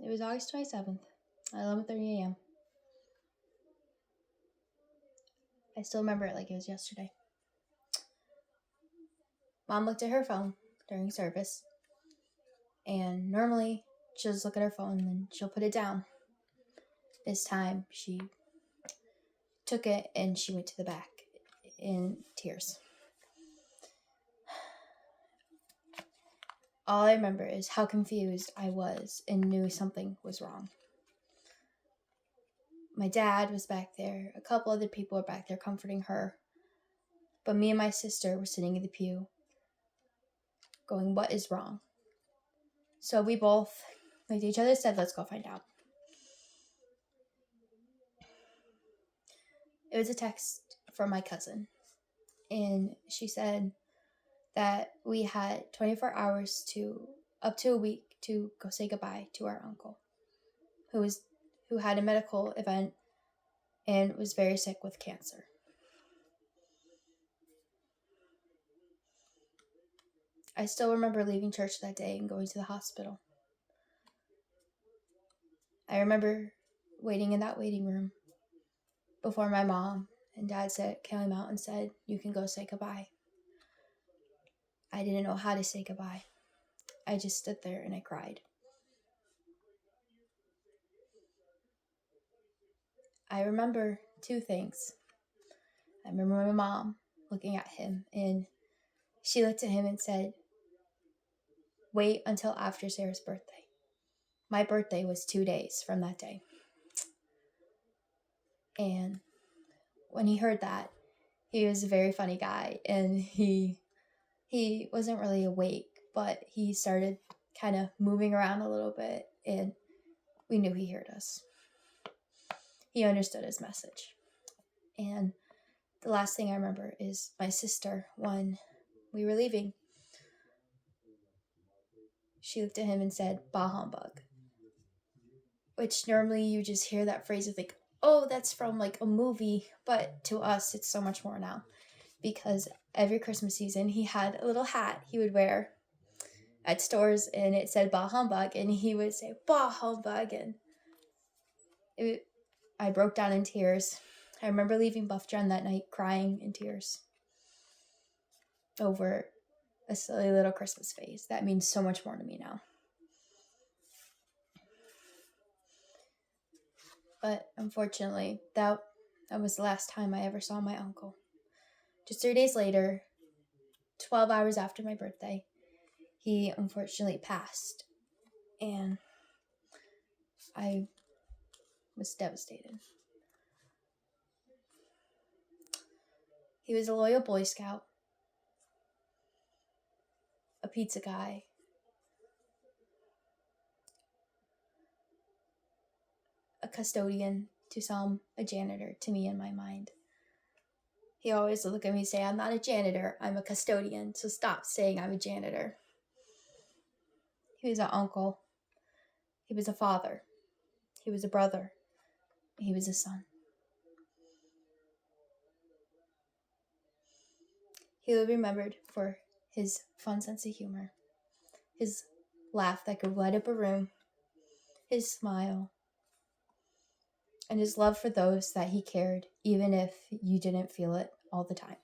It was August 27th at 11:30 a.m. I still remember it like it was yesterday. Mom looked at her phone during service, and normally she'll just look at her phone and then she'll put it down. This time she took it and she went to the back in tears. All I remember is how confused I was and knew something was wrong. My dad was back there. A couple other people were back there comforting her. But me and my sister were sitting in the pew going, what is wrong? So we both looked at each other and said, let's go find out. It was a text from my cousin. And she said that we had 24 hours to up to a week to go say goodbye to our uncle who had a medical event and was very sick with cancer. I still remember leaving church that day and going to the hospital. I remember waiting in that waiting room before my mom and dad came out and said, you can go say goodbye. I didn't know how to say goodbye. I just stood there and I cried. I remember two things. I remember my mom looking at him and she looked at him and said, wait until after Sarah's birthday. My birthday was 2 days from that day. And when he heard that, he was a very funny guy and he wasn't really awake, but he started kind of moving around a little bit and we knew he heard us. He understood his message. And the last thing I remember is my sister, when we were leaving, she looked at him and said, bah humbug. Which normally you just hear that phrase and think, oh, that's from like a movie. But to us, it's so much more now. Because every Christmas season, he had a little hat he would wear at stores and it said bah humbug. And he would say, bah humbug. And I broke down in tears. I remember leaving Buff John that night crying in tears over a silly little Christmas phase. That means so much more to me now. But unfortunately, that was the last time I ever saw my uncle. Just 3 days later, 12 hours after my birthday, he unfortunately passed. And I was devastated. He was a loyal Boy Scout, a pizza guy, a custodian to some, a janitor to me in my mind. He always would look at me and say, I'm not a janitor, I'm a custodian, so stop saying I'm a janitor. He was an uncle. He was a father. He was a brother. He was a son. He will be remembered for his fun sense of humor, his laugh that could light up a room, his smile, and his love for those that he cared, even if you didn't feel it all the time.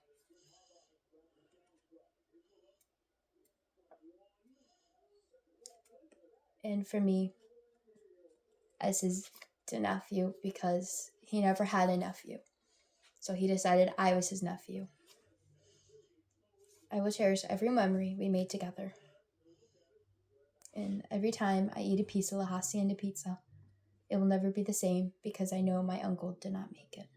And for me, as his nephew, because he never had a nephew, so he decided I was his nephew. I will cherish every memory we made together. And every time I eat a piece of La Hacienda pizza, it will never be the same because I know my uncle did not make it.